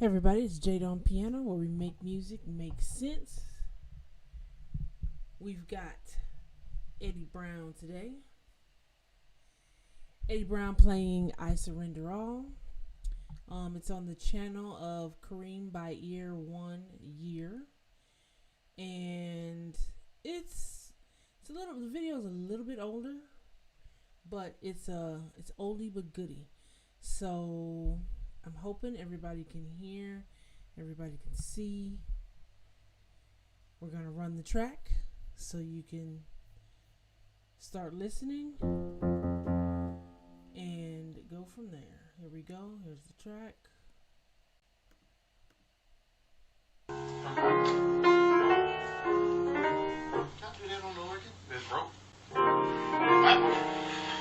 Hey everybody, it's Jada on piano, where we make music make sense. We've got Eddie Brown today. Eddie Brown playing I Surrender All. It's on the channel of Kareem by Ear 1 Year. And the video's a little bit older, but it's oldie but goodie. So I'm hoping everybody can hear, everybody can see. We're going to run the track so you can start listening and go from there. Here we go. Here's the track. Can't do that on the organ. It's broke.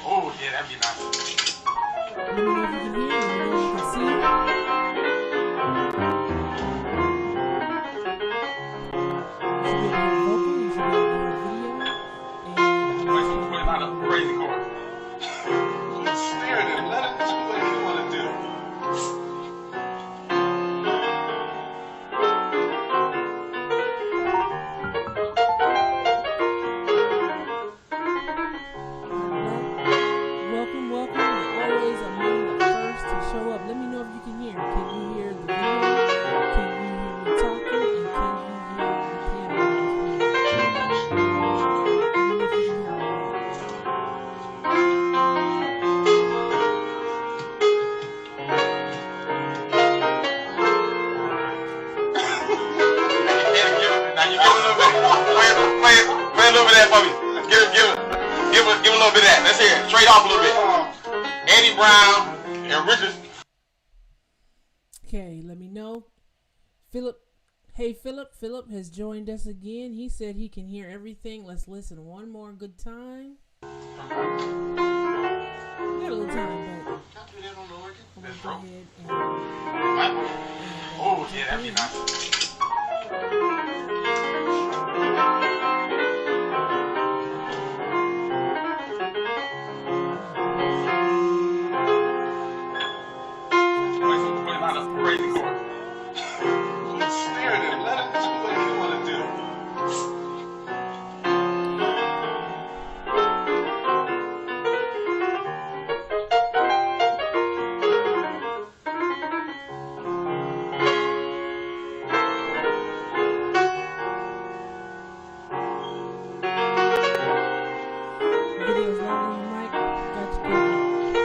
Oh, yeah, that'd be nice. Let me know if you can hear, let me know if you can see. You should be able to hear vocal, you should be able to hear video. And Wait, so play a lot of crazy chords. Just stare at it. Let it do what you want to do. welcome. You're always among the first to show up. Let me know if you can hear. Can you hear the video? Can you hear me talking? And can you hear the piano? Let me know if you can hear all Now you give a little bit. Play a little bit of that for me. Give a little bit of that. Let's hear it. Trade off a little bit. Eddie Brown and Richard. Okay, let me know. Philip has joined us again. He said he can hear everything. Let's listen one more good time. We got a little time, but Can't do that on the organ. I'm It's gonna go broke. ahead and Oh, yeah, that'd be nice. Wait, so play a lot of crazy chords. Just stare at it. Let it do what you want to do. videos loud on your mic. Got you covered.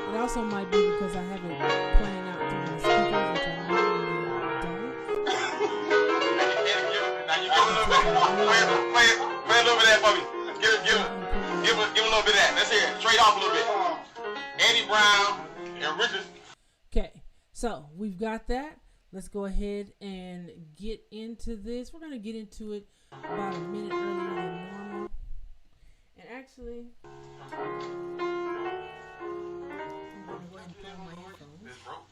It also might be because I have it playing out through my speakers, which I normally don't. Now you give a little bit. Play a little bit of that for me. Give a little bit of that. Let's hear it. Trade off a little bit. Eddie Brown and Richard. Okay, so we've got that. Let's go ahead and get into this. We're going to get into it about a minute earlier than normal. And actually, I'm going to go ahead and put on my headphones. It's broke.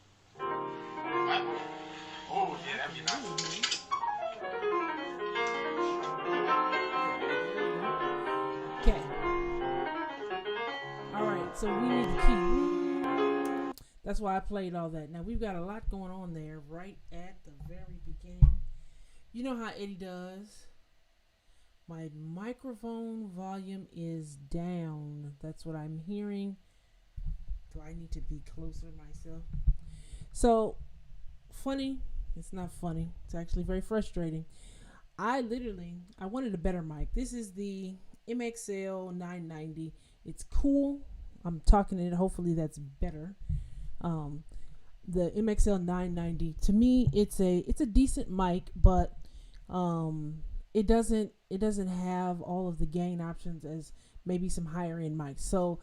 Oh, yeah, that'd be nice. Okay. All right, so we need the key. That's why I played all that. Now, we've got a lot going on there right at the very beginning. You know how Eddie does. My microphone volume is down. That's what I'm hearing. Do I need to be closer myself? So, funny. It's not funny. It's actually very frustrating. I wanted a better mic. This is the MXL 990. It's cool. I'm talking it. Hopefully that's better. The MXL 990, to me, it's a decent mic, but it doesn't have all of the gain options as maybe some higher end mics. So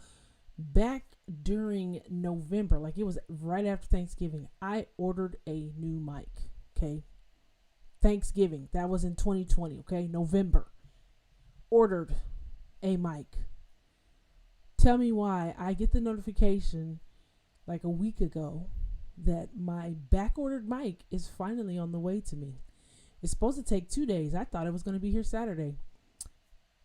back during November, like it was right after Thanksgiving, I ordered a new mic. Okay, Thanksgiving, that was in 2020. Okay, November, ordered a mic. Tell me why I get the notification like a week ago that my back ordered mic is finally on the way to me. It's supposed to take 2 days. I thought it was going to be here Saturday.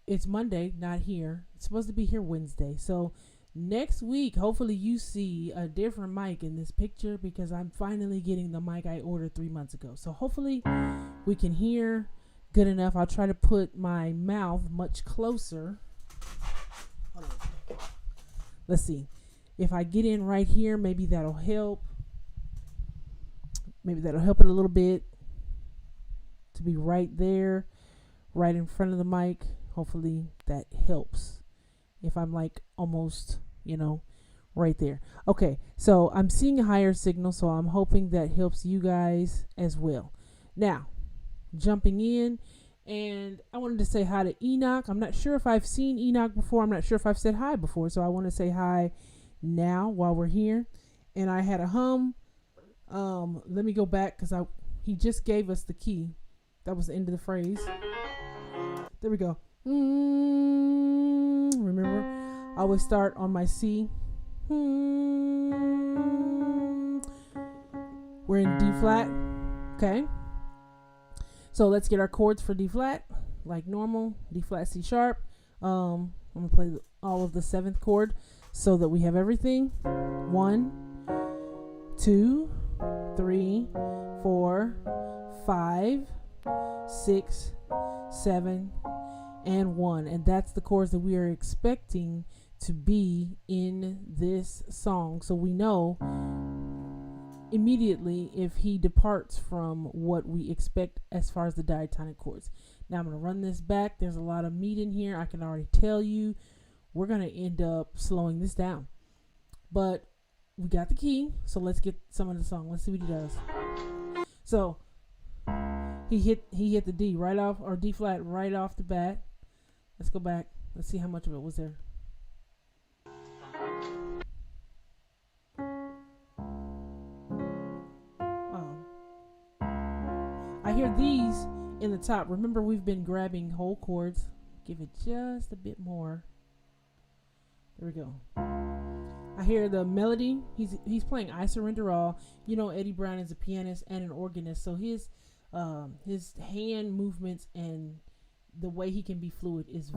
it's Monday, not here. It's supposed to be here Wednesday. So next week, hopefully you see a different mic in this picture, because I'm finally getting the mic I ordered 3 months ago. So hopefully we can hear good enough. I'll try to put my mouth much closer. Hold on. Let's see. If I get in right here, maybe that'll help. Maybe that'll help it a little bit to be right there, right in front of the mic. Hopefully that helps. If I'm like almost, right there. Okay, so I'm seeing a higher signal, so I'm hoping that helps you guys as well. Now, jumping in, and I wanted to say hi to Enoch. I'm not sure if I've seen Enoch before. I'm not sure if I've said hi before, so I want to say hi now while we're here. And I had a hum. Let me go back, because he just gave us the key. That was the end of the phrase. There we go. Remember, I always start on my C. We're in D flat. Okay. So let's get our chords for D flat, like normal. D flat, C sharp. I'm gonna play all of the 7th chord so that we have everything. 1, 2, 3, 4, 5, 6, 7, and 1. And that's the chords that we are expecting to be in this song. So we know immediately if he departs from what we expect as far as the diatonic chords. Now I'm going to run this back. There's a lot of meat in here. I can already tell you we're going to end up slowing this down. But we got the key, so let's get some of the song. Let's see what he does. So he hit the D right off, or D flat right off the bat. Let's go back. Let's see how much of it was there. I hear these in the top. Remember, we've been grabbing whole chords. Give it just a bit more. There we go. I hear the melody. He's playing I Surrender All. Eddie Brown is a pianist and an organist, so his hand movements and the way he can be fluid is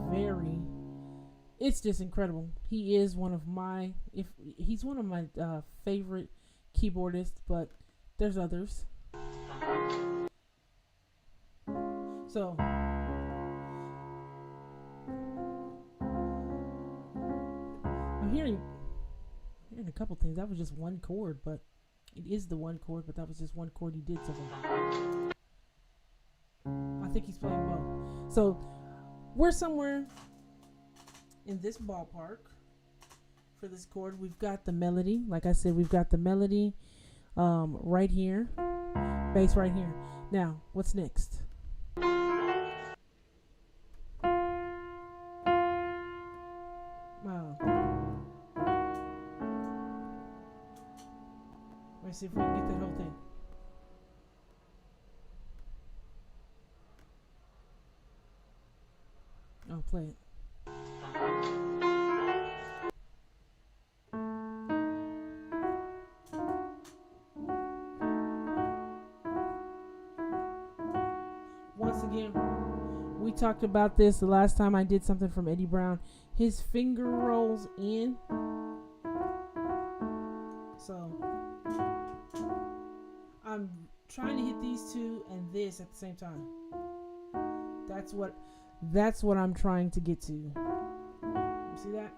it's just incredible. He is one of my favorite keyboardists, but there's others. So I'm hearing a couple things. That was just one chord, but it is the one chord, but that was just one chord he did so far. I think he's playing both. So we're somewhere in this ballpark for this chord. We've got the melody. Like I said, we've got the melody right here. Bass right here. Now, what's next? Let's see if we can get that whole thing. I'll play it. Once again, we talked about this the last time I did something from Eddie Brown. His finger rolls in. So I'm trying to hit these two and this at the same time. That's what I'm trying to get to. You see that?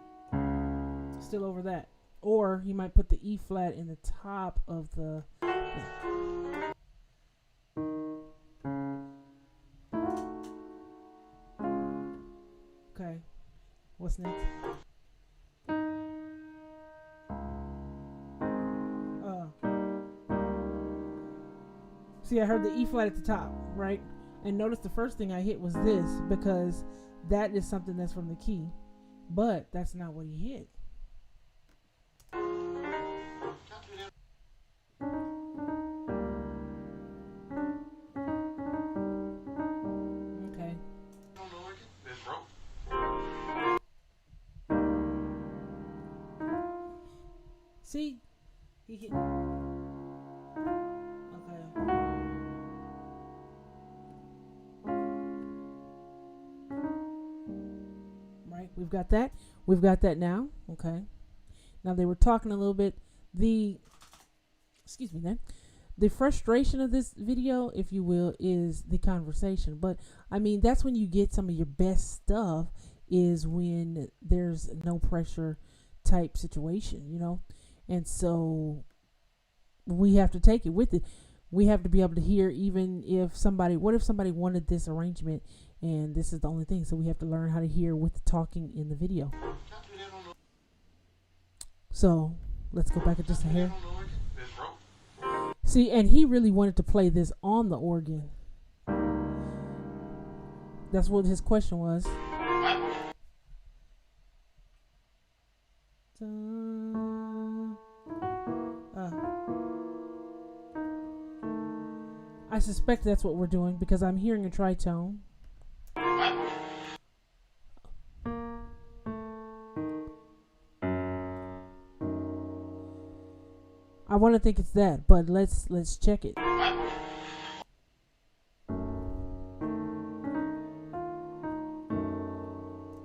Still over that. Or he might put the E flat in the top of the... Okay. What's next? See, I heard the E flat at the top, right? And notice the first thing I hit was this, because that is something that's from the key. But that's not what he hit. Okay. See? He hit... got that. We've got that now. Okay. Now they were talking a little bit. Excuse me then. The frustration of this video, if you will, is the conversation. But I mean, that's when you get some of your best stuff, is when there's no pressure type situation, you know? And so we have to take it with it. We have to be able to hear, even if somebody, what if somebody wanted this arrangement and this is the only thing? So we have to learn how to hear with the talking in the video. So let's go back just a hair. See, and he really wanted to play this on the organ. That's what his question was. I suspect that's what we're doing because I'm hearing a tritone. I want to think it's that, but let's check it. Oh,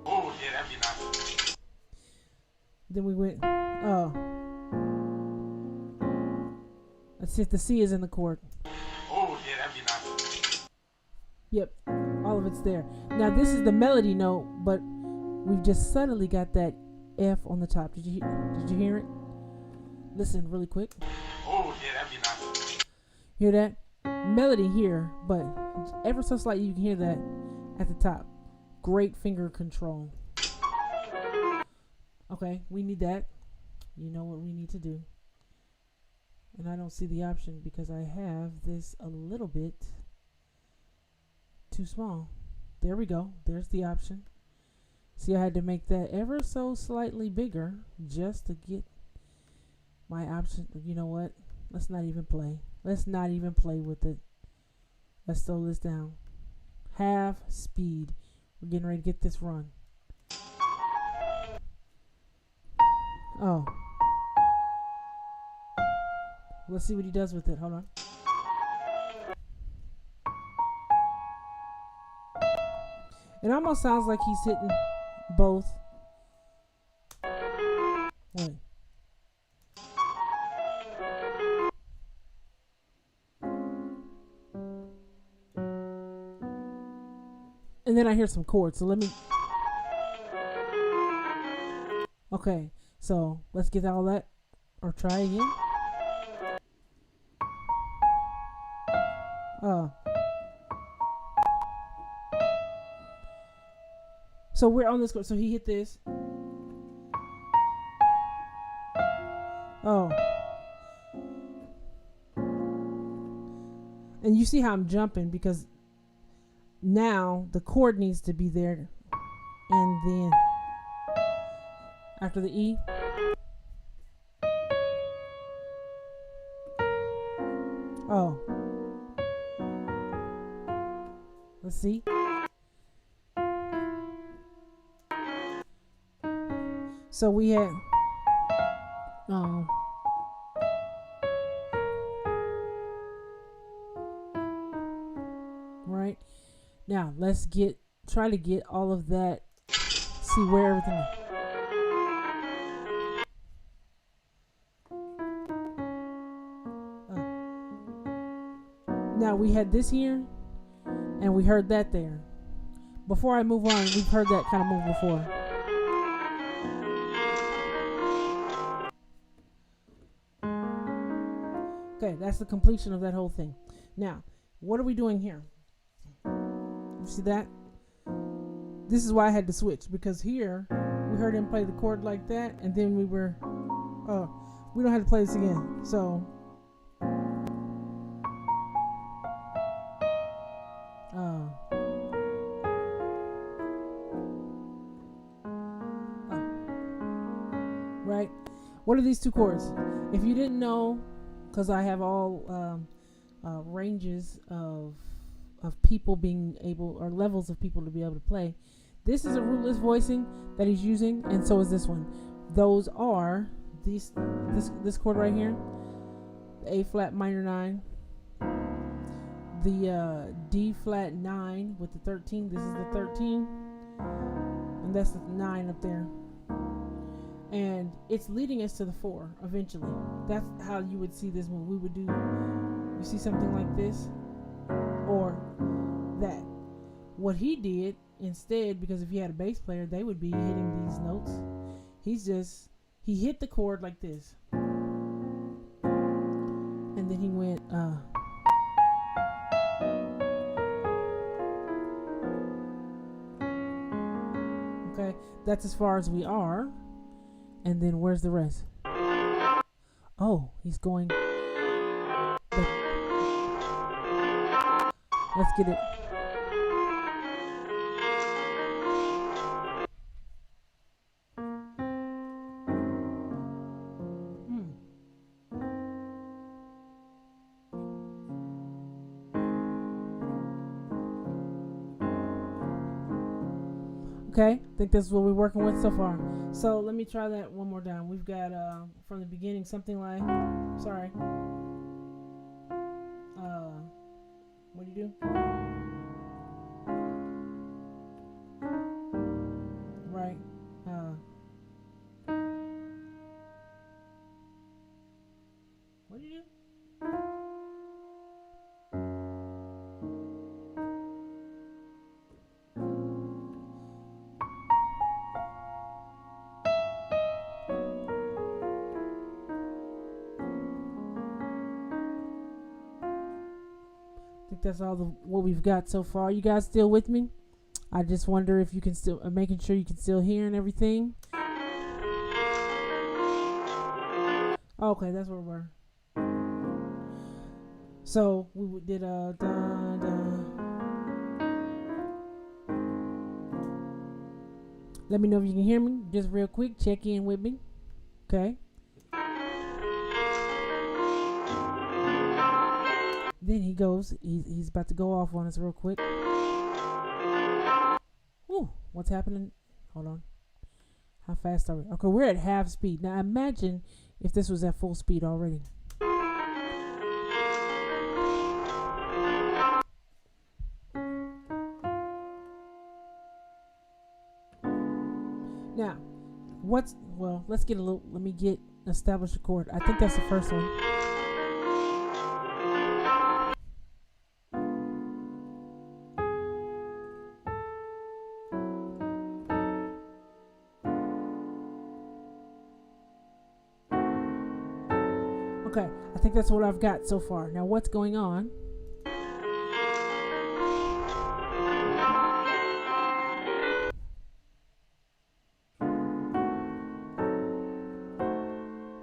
yeah, that'd be nice. Then we went, oh. Let's see if the C is in the chord. Oh, yeah, that'd be nice. Yep, all of it's there. Now this is the melody note, but we've just suddenly got that F on the top. Did you hear it? Listen really quick. Oh, yeah, that'd be nice. Hear that? Melody here, but ever so slightly you can hear that at the top. Great finger control. Okay, we need that. You know what we need to do. And I don't see the option because I have this a little bit too small. There we go. There's the option. See, I had to make that ever so slightly bigger just to get my option. You know what? Let's not even play. Let's not even play with it. Let's slow this down. Half speed. We're getting ready to get this run. Oh. Let's see what he does with it. Hold on. It almost sounds like he's hitting both. Wait. And then I hear some chords, so let me... Okay, so let's get all that, or try again. So we're on this chord, so he hit this. Oh. And you see how I'm jumping because now the chord needs to be there, and then after the E, oh, let's see. So we had, oh, right. Now let's try to get all of that, see where everything is. Now we had this here, and we heard that there. Before I move on, we've heard that kind of move before. Okay, that's the completion of that whole thing. Now, what are we doing here? You see that? This is why I had to switch, because here we heard him play the chord like that, and then we were, oh, we don't have to play this again. So, right? What are these two chords? If you didn't know, because I have all ranges of people being able, or levels of people to be able to play. This is a rootless voicing that he's using, and so is this one. Those are this chord right here, the A flat minor 9, the D flat 9 with the 13. This is the 13, and that's the 9 up there. And it's leading us to the 4 eventually. That's how you would see this move. We would do, you see something like this or that. What he did instead, because if he had a bass player, they would be hitting these notes. He hit the chord like this. And then he went, okay, that's as far as we are. And then where's the rest? Oh, he's going. Let's get it. Okay, I think that's what we're working with so far. So let me try that one more time. We've got from the beginning something like, sorry. What do you do? Right. What do you do? I think that's all what we've got so far. You guys still with me? I just wonder if you can still, making sure you can still hear and everything. Okay, that's where we were. So we did a dun, dun. Let me know if you can hear me. Just real quick, check in with me. Okay. Then he goes, he's about to go off on us real quick. Ooh, what's happening? Hold on. How fast are we? Okay, we're at half speed. Now imagine if this was at full speed already. Now, let's get let me establish a chord. I think that's the first one. Okay, I think that's what I've got so far. Now what's going on?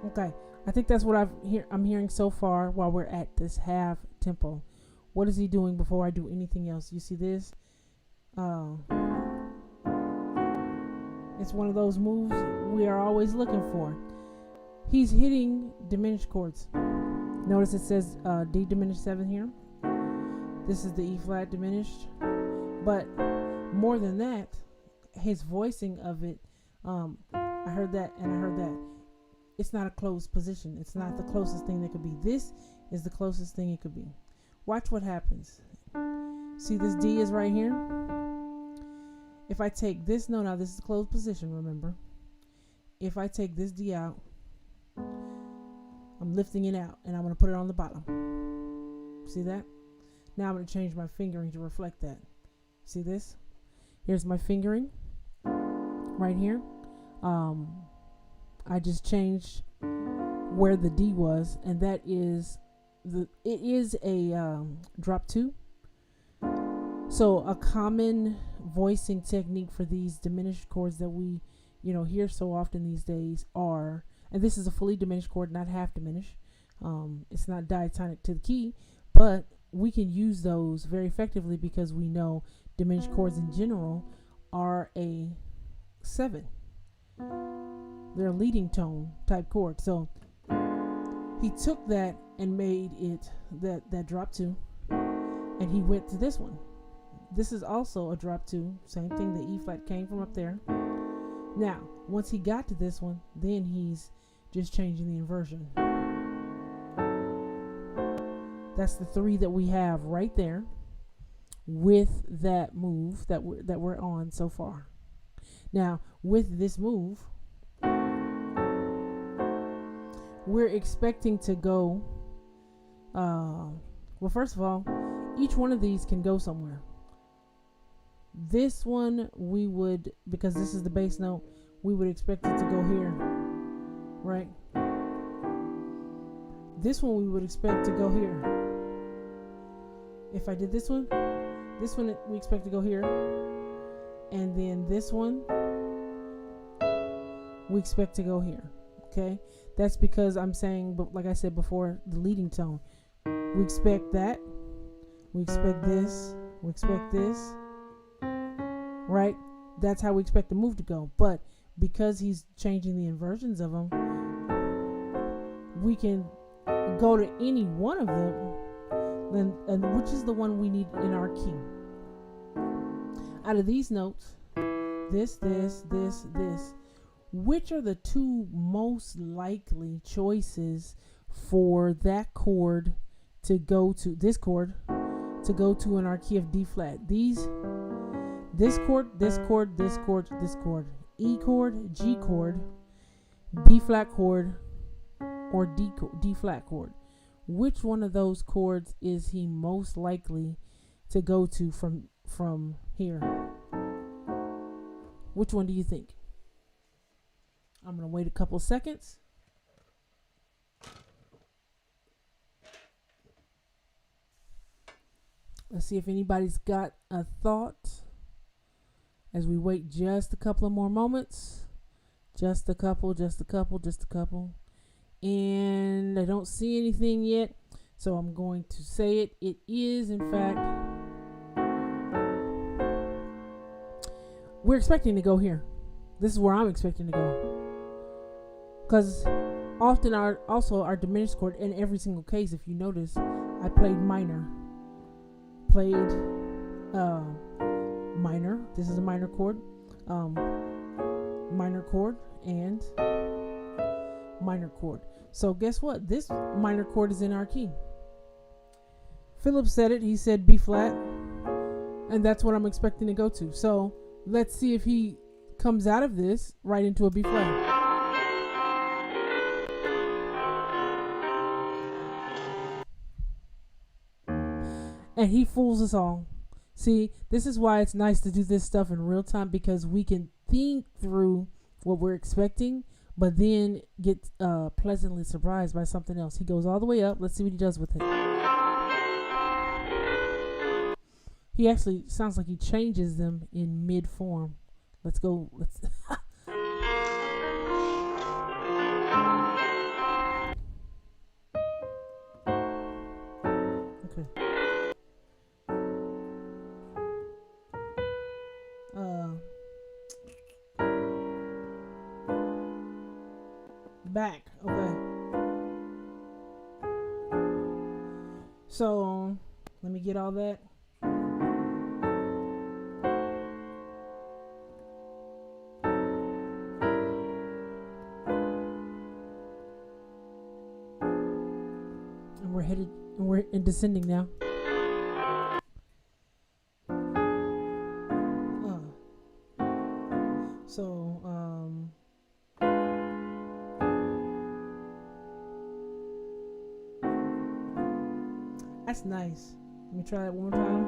Okay, I think that's what I'm hearing so far while we're at this half tempo. What is he doing before I do anything else? You see this? It's one of those moves we are always looking for. He's hitting diminished chords. Notice it says D diminished 7 here. This is the E flat diminished. But more than that, his voicing of it, I heard that and I heard that. It's not a closed position. It's not the closest thing that could be. This is the closest thing it could be. Watch what happens. See, this D is right here. If I take this, now this is the closed position, remember. If I take this D out, I'm lifting it out and I'm going to put it on the bottom. See that? Now I'm going to change my fingering to reflect that. See this? Here's my fingering right here. I just changed where the D was, and that is it is a drop 2. So a common voicing technique for these diminished chords that we hear so often these days are, and this is a fully diminished chord, not half diminished. It's not diatonic to the key, but we can use those very effectively because we know diminished chords in general are a 7. They're a leading tone type chord. So he took that and made it that drop 2, and he went to this one. This is also a drop 2, same thing. The E flat came from up there. Now, once he got to this one, then he's just changing the inversion. That's the 3 that we have right there with that move that we're on so far. Now, with this move, we're expecting to go, well, first of all, each one of these can go somewhere. This one, we would, because this is the bass note, we would expect it to go here, right? This one we would expect to go here. If I did this one we expect to go here. And then this one, we expect to go here, okay? That's because I'm saying, but like I said before, the leading tone. We expect that. We expect this. We expect this. Right? That's how we expect the move to go. But because he's changing the inversions of them, we can go to any one of them, and which is the one we need in our key. Out of these notes, this, which are the two most likely choices for that chord to go to, this chord to go to in our key of D flat? This chord, this chord, this chord, this chord, E chord, G chord, B flat chord, or D flat chord. Which one of those chords is he most likely to go to from here? Which one do you think? I'm going to wait a couple seconds. Let's see if anybody's got a thought as we wait just a couple of more moments. Just a couple. And I don't see anything yet, so I'm going to say it. It is, in fact, we're expecting to go here. This is where I'm expecting to go. Because often our diminished chord, in every single case, if you notice, I played minor. Minor. This is a minor chord. Minor chord and minor chord. So guess what? This minor chord is in our key. Philip said it. He said B flat. And that's what I'm expecting to go to. So let's see if he comes out of this right into a B flat. And he fools us all. See, this is why it's nice to do this stuff in real time, because we can think through what we're expecting, but then get pleasantly surprised by something else. He goes all the way up. Let's see what he does with it. He actually sounds like he changes them in mid form. Let's go. Let's. Okay. Back. Okay. So let me get all that. And we're headed, and we're in descending now. That's nice. Let me try that one more time.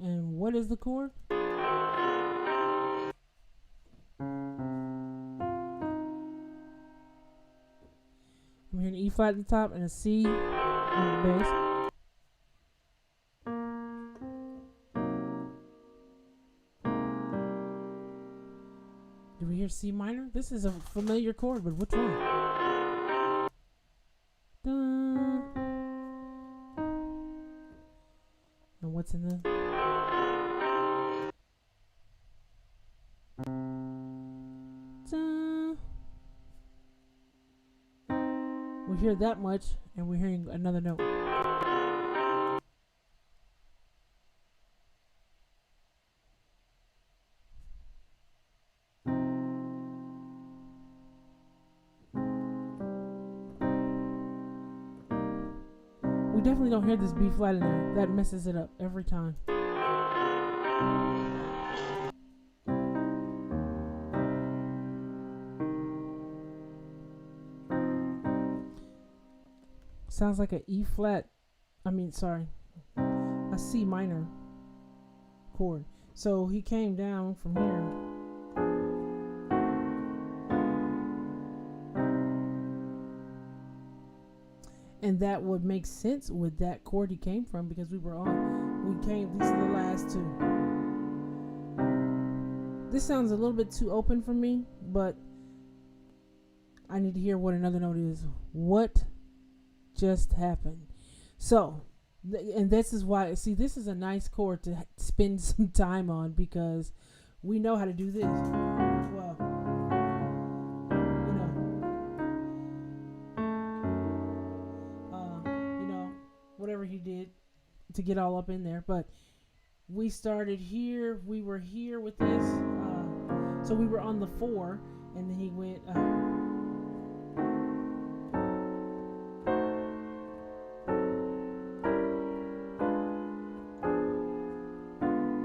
And what is the chord? I'm hearing an E flat at the top and a C on the bass. Do we hear C minor? This is a familiar chord, but which one? Dun. And what's in the... Dun. We hear that much, and we're hearing another note. We definitely don't hear this B flat in there. That messes it up every time. Sounds like a E flat. A C minor chord. So he came down from here. And that would make sense with that chord he came from, because these are the last two. This sounds a little bit too open for me, but I need to hear what another note is. What just happened? So, and this is why, see, this is a nice chord to spend some time on, because we know how to do this. Well, whatever he did to get all up in there. But we started here. We were here with this. So we were on the 4, and then he went.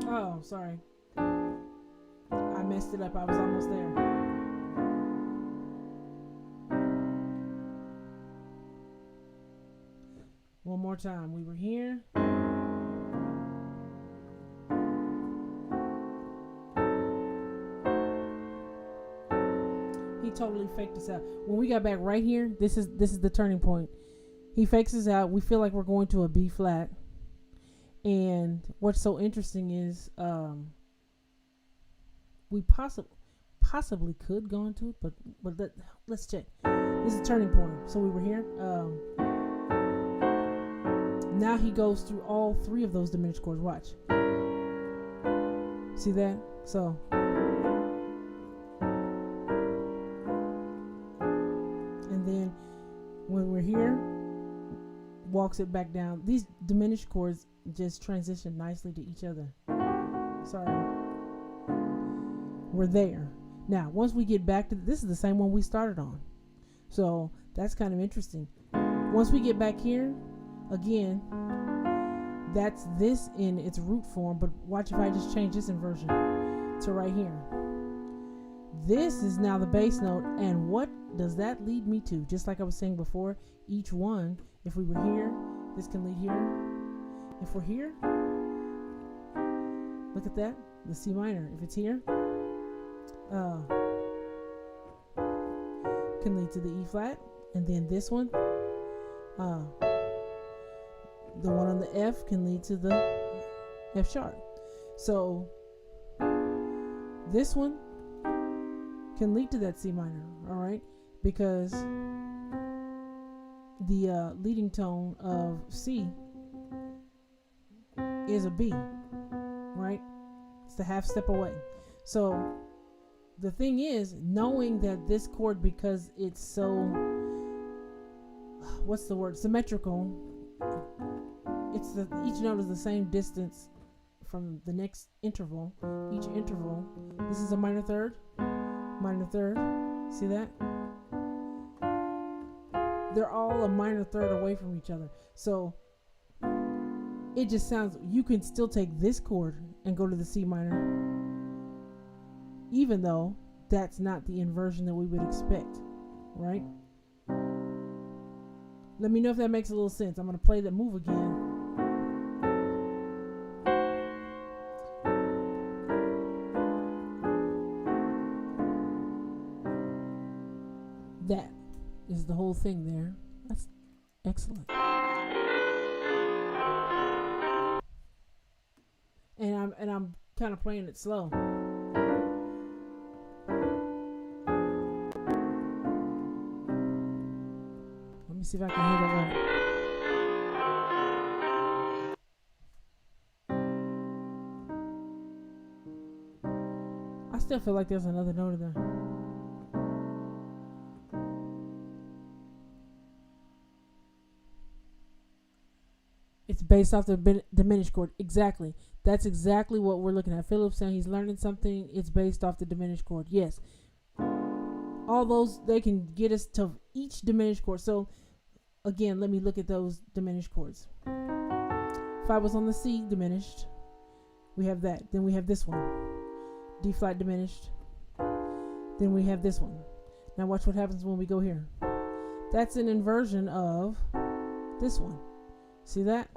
Oh, sorry. I messed it up. I was almost there. One more time. We were here. He totally faked us out. When we got back right here, this is the turning point. He fakes us out. We feel like we're going to a B flat. And what's so interesting is we possibly could go into it, but let's check. This is a turning point. So we were here. Now he goes through all 3 of those diminished chords. Watch. See that? So. And then when we're here, walks it back down. These diminished chords just transition nicely to each other. Sorry. We're there. Now, once we get back to this is the same one we started on. So that's kind of interesting. Once we get back here, again, that's this in its root form, but watch if I just change this inversion to right here. This is now the bass note, and what does that lead me to? Just like I was saying before, each one, if we were here, this can lead here. If we're here, look at that, the C minor. If it's here, can lead to the E flat, and then this one, the one on the F can lead to the F sharp. So this one can lead to that C minor, all right? Because the leading tone of C is a B, right? It's the half step away. So the thing is, knowing that this chord, because it's so, what's the word, symmetrical, each note is the same distance from the next interval. Each interval, this is a minor third, see that? They're all a minor third away from each other. So it just sounds, you can still take this chord and go to the C minor, even though that's not the inversion that we would expect, right? Let me know if that makes a little sense. I'm going to play that move again. That is the whole thing there. That's excellent. And I'm kind of playing it slow. Let me see if I can hear that right. I still feel like there's another note in there. It's based off the diminished chord. Exactly. That's exactly what we're looking at. Philip's saying he's learning something. It's based off the diminished chord. Yes. All those, they can get us to each diminished chord. So again, let me look at those diminished chords. If I was on the C diminished, we have that. Then we have this one, D flat diminished. Then we have this one. Now watch what happens when we go here. That's an inversion of this one. See that?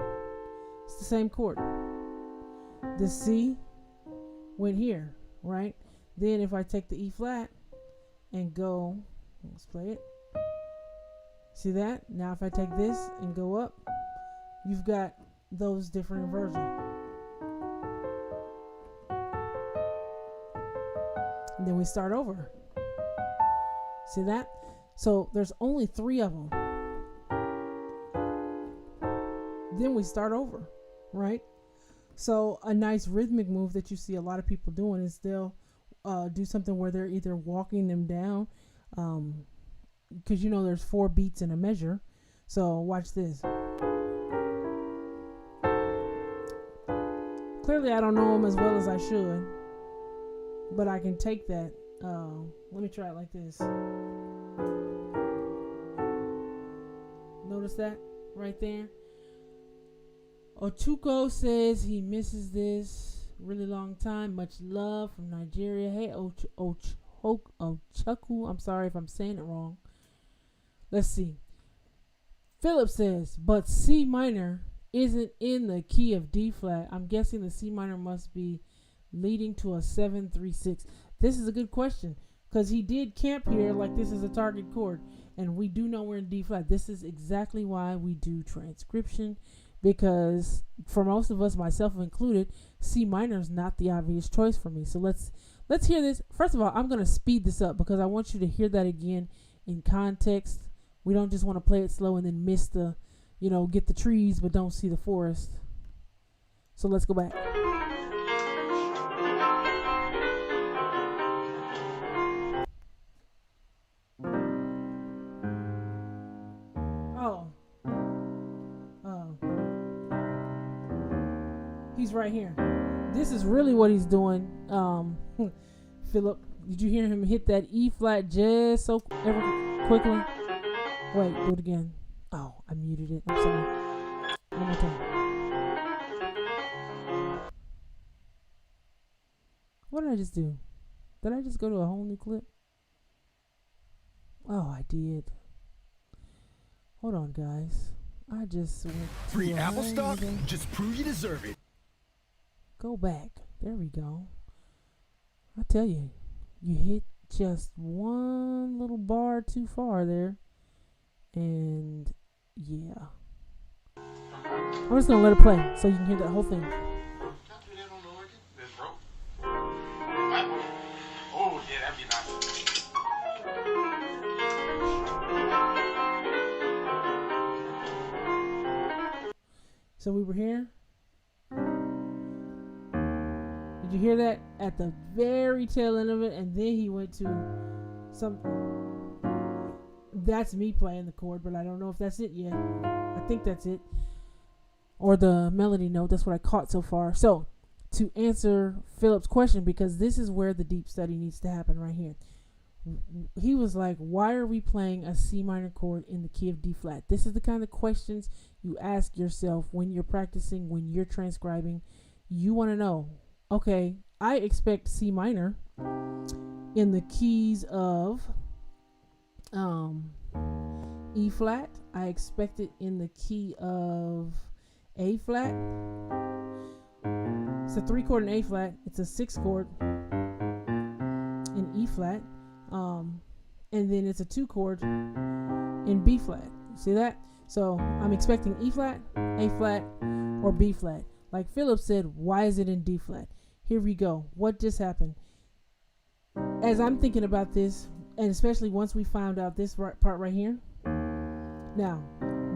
It's the same chord. The C went here, right? Then if I take the E flat and go, let's play it. See that? Now if I take this and go up, you've got those different inversions. And then we start over. See that? So there's only 3 of them. Then we start over, right? So a nice rhythmic move that you see a lot of people doing is they'll do something where they're either walking them down, because you know there's 4 beats in a measure. So watch this. Clearly I don't know them as well as I should, but I can take that. Let me try it like this. Notice that right there? Ochuko says he misses this really long time. Much love from Nigeria. Hey, Ochuku. I'm sorry if I'm saying it wrong. Let's see. Philip says, but C minor isn't in the key of D flat. I'm guessing the C minor must be leading to a 7-3-6. This is a good question because he did camp here like this is a target chord, and we do know we're in D flat. This is exactly why we do transcription, because for most of us, myself included, C minor is not the obvious choice for me. So let's hear this. First of all, I'm going to speed this up because I want you to hear that again in context. We don't just want to play it slow and then miss the, get the trees but don't see the forest. So let's go back. He's right here. This is really what he's doing. Philip, did you hear him hit that E flat just so ever quickly? Wait, do it again. Oh, I muted it. I'm sorry. One more time. What did I just do? Did I just go to a whole new clip? Oh, I did. Hold on, guys. I just went to free Apple stock. Just prove you deserve it. Go back. There we go. I tell you, you hit just one little bar too far there. And yeah. I'm just going to let it play so you can hear that whole thing. Oh, yeah, that'd be nice. So we were here. Did you hear that at the very tail end of it? And then he went to some. That's me playing the chord, but I don't know if that's it yet. I think that's it. Or the melody note. That's what I caught so far. So to answer Philip's question, because this is where the deep study needs to happen right here. He was like, why are we playing a C minor chord in the key of D flat? This is the kind of questions you ask yourself when you're practicing, when you're transcribing. You want to know, okay, I expect C minor in the keys of E flat. I expect it in the key of A flat. It's a 3 chord in A flat. It's a 6 chord in E flat. And then it's a 2 chord in B flat. See that? So I'm expecting E flat, A flat, or B flat. Like Philip said, why is it in D flat? Here we go. What just happened? As I'm thinking about this, and especially once we found out this part right here. Now,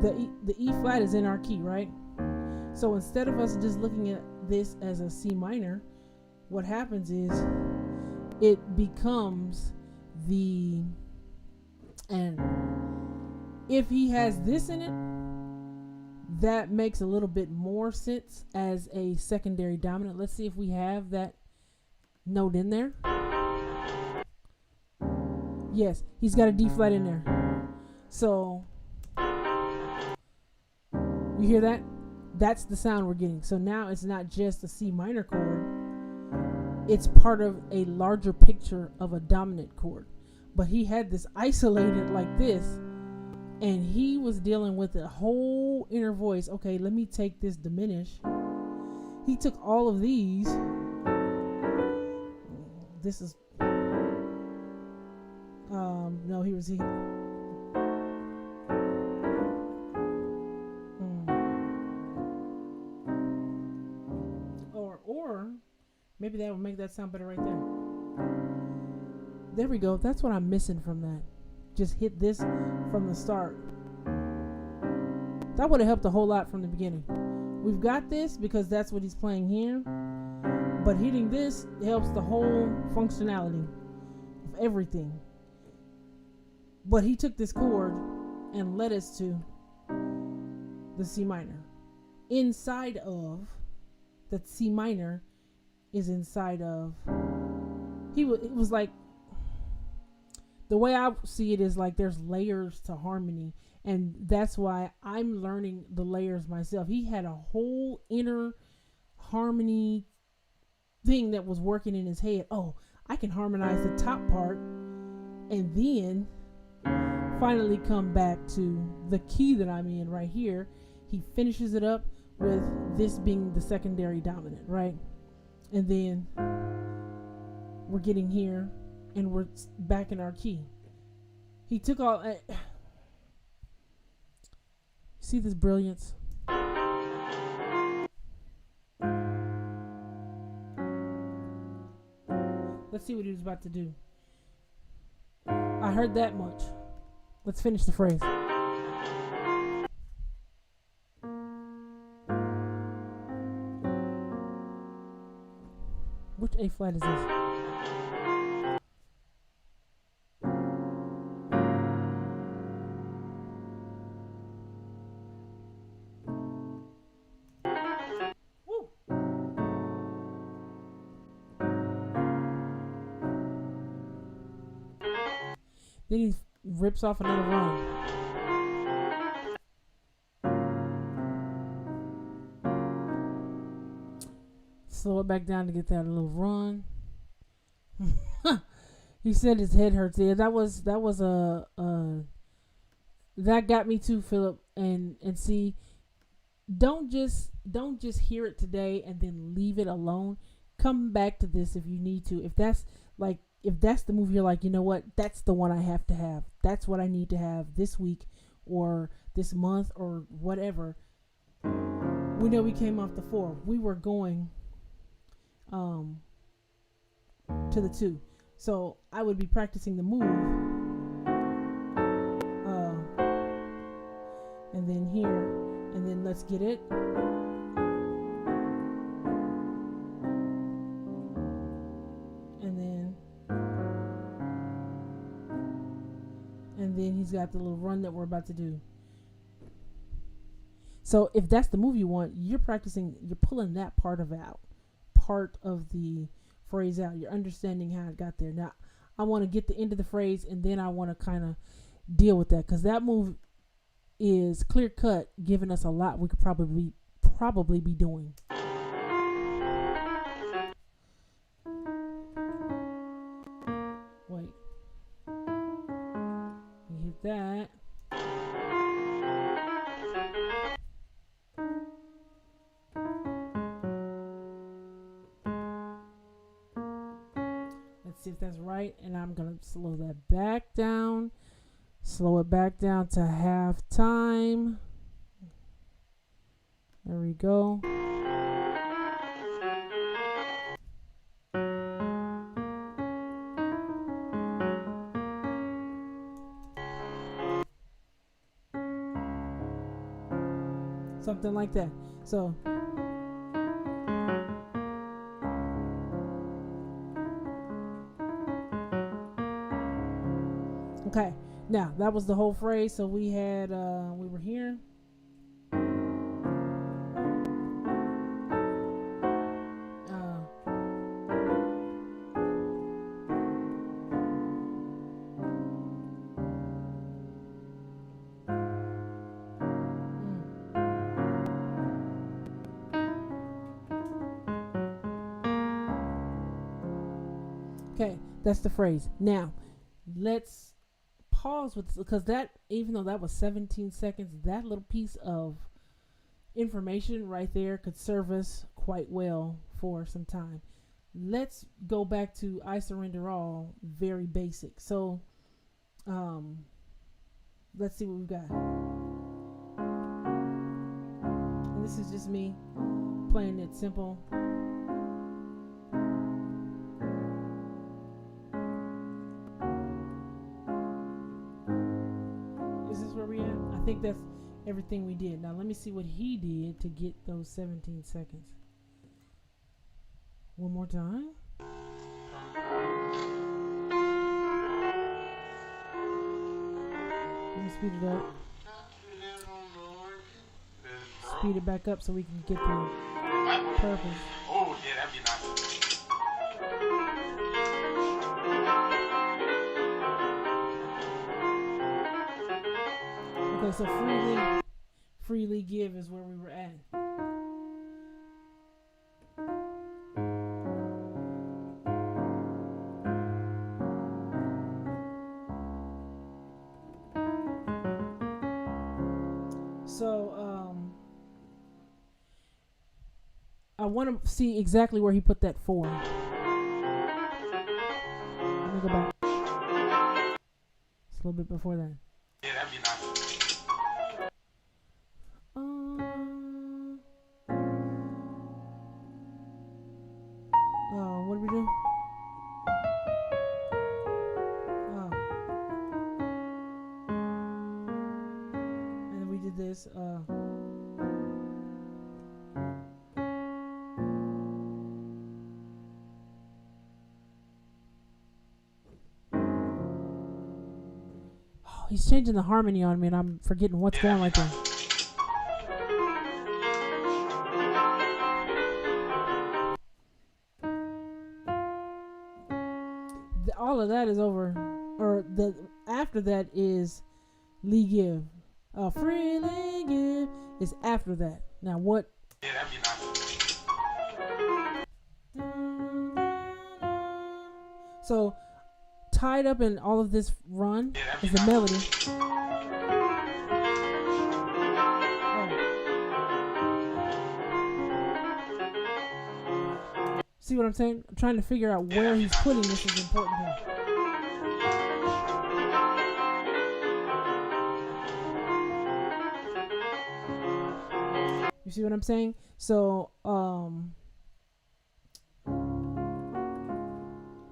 the E flat is in our key, right? So instead of us just looking at this as a C minor, what happens is it becomes and if he has this in it, that makes a little bit more sense as a secondary dominant. Let's see if we have that note in there. Yes, he's got a D flat in there. So You hear that? That's the sound we're getting. So now it's not just a C minor chord. It's part of a larger picture of a dominant chord. But he had this isolated like this, and he was dealing with a whole inner voice. Okay, let me take this diminish. He took all of these. This is no, he was he. Or maybe that would make that sound better right there. There we go. That's what I'm missing from that. Just hit this from the start. That would have helped a whole lot from the beginning. We've got this because that's what he's playing here. But hitting this helps the whole functionality of everything. But he took this chord and led us to the C minor. Inside of that C minor is inside of. It was like, the way I see it is like there's layers to harmony, and that's why I'm learning the layers myself. He had a whole inner harmony thing that was working in his head. Oh, I can harmonize the top part and then finally come back to the key that I'm in right here. He finishes it up with this being the secondary dominant, right? And then we're getting here and we're back in our key. He took all. See this brilliance? Let's see what he was about to do. I heard that much. Let's finish the phrase. Which A flat is this? Then he rips off another run. Slow it back down to get that little run. He said his head hurts. Yeah, that was that got me too, Philip. And see, don't just hear it today and then leave it alone. Come back to this if you need to. If that's the movie you're like, you know what, that's the one I have to have. That's what I need to have this week or this month or whatever. We know we came off the 4. We were going to the 2. So I would be practicing the move. And then here, and then let's get it. And then he's got the little run that we're about to do. So if that's the move you want, you're practicing, you're pulling that part of the phrase out. You're understanding how it got there. Now, I want to get the end of the phrase, and then I want to kind of deal with that, because that move is clear cut, giving us a lot we could probably be doing. Wait. You hit that. Let's see if that's right, and I'm gonna slow that back down. Slow it back down to half time. There we go. Something like that. So okay, now that was the whole phrase. So we had we were here. Okay, that's the phrase. Now, let's pause with, because that, even though that was 17 seconds, that little piece of information right there could serve us quite well for some time. Let's go back to I Surrender All, very basic. So, let's see what we've got. And this is just me playing it simple. Is this where we at? I think that's everything we did. Now let me see what he did to get those 17 seconds. One more time. Let me speed it up. Speed it back up so we can get the purpose. Oh, yeah, that'd be nice. Okay, so freely give is where we were at. So, I want to see exactly where he put that 4. Let me go back. It's a little bit before that. Yeah, that'd be nice. What did we do? And then we did this. He's changing the harmony on me, and I'm forgetting what's going right there. All of that is over, or the after that is Lee Give. Freely Give is after that. Now what? Yeah, that'd be nice. So tied up in all of this run is the melody. See what I'm saying? I'm trying to figure out where he's putting this is important here. You see what I'm saying? So, and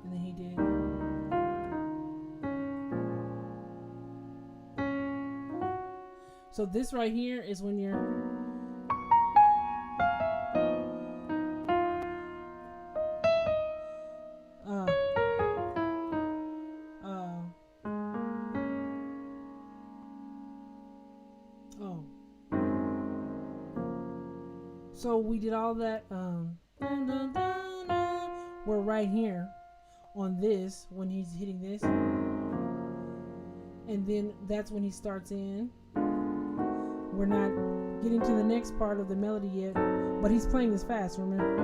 then he did. So this right here is when you're so we did all that. We're right here on this when he's hitting this, and then that's when he starts in. We're not getting to the next part of the melody yet, but he's playing this fast, remember?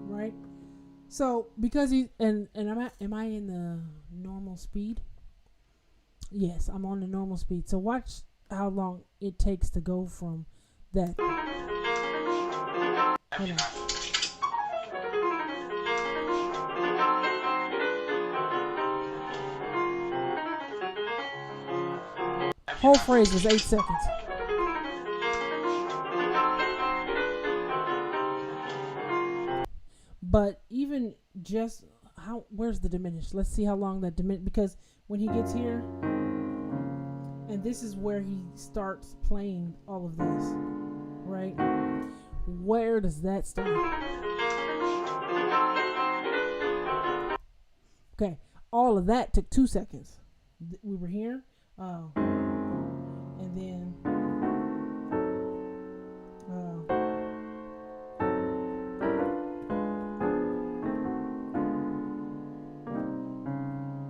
Right? So because he and am I in the normal speed? Yes, I'm on the normal speed. So watch how long it takes to go from that. Hold on. Whole phrase was 8 seconds. But even just where's the diminished? Let's see how long that diminished, because when he gets here, and this is where he starts playing all of this, right? Where does that start? Okay, all of that took 2 seconds. We were here, and then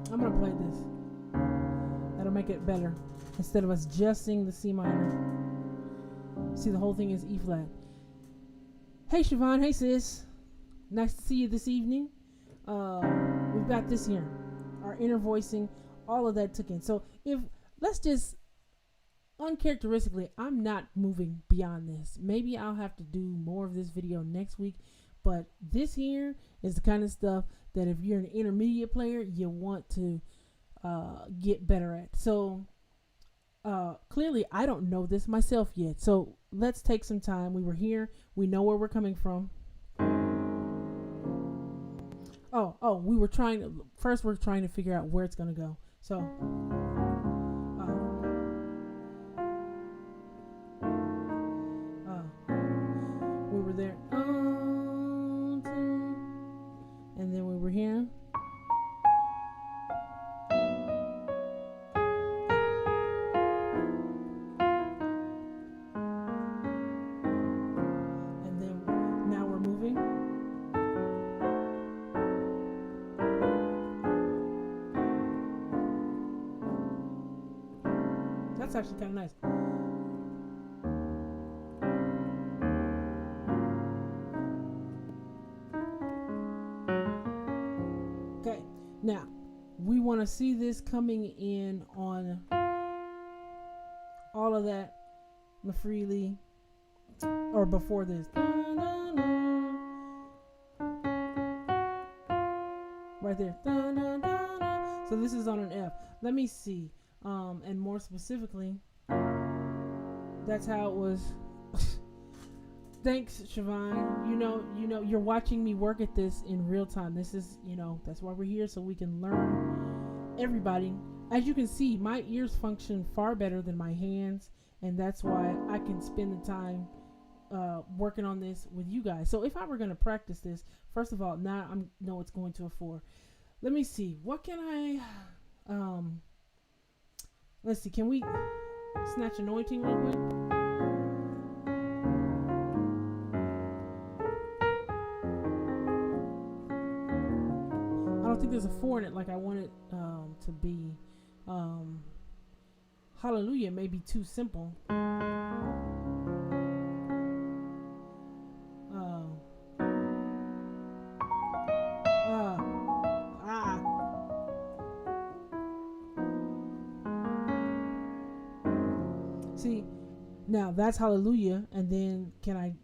I'm gonna play this. That'll make it better. Instead of us just singing the C minor. See, the whole thing is E flat. Hey Siobhan, hey sis. Nice to see you this evening. We've got this here. Our inner voicing, all of that took in. So if, let's just, uncharacteristically, I'm not moving beyond this. Maybe I'll have to do more of this video next week. But this here is the kind of stuff that if you're an intermediate player, you want to get better at. So clearly I don't know this myself yet. So let's take some time. We were here. We know where we're coming from. We're trying to figure out where it's going to go. So we were there. And then we were here. And then now we're moving. That's actually kind of nice. Okay, now we want to see this coming in on all of that freely, or before this. Right there. So this is on an F. Let me see. And more specifically, that's how it was. Thanks, Siobhan. You know, you're watching me work at this in real time. This is, that's why we're here, so we can learn. Everybody, as you can see, my ears function far better than my hands, and that's why I can spend the time working on this with you guys. So if I were going to practice this, first of all, now I know it's going to a 4. Let me see. What can I... let's see. Can we snatch anointing real quick? I don't think there's a 4 in it like I want it to be. Hallelujah may be too simple. See, now that's hallelujah, and then can I?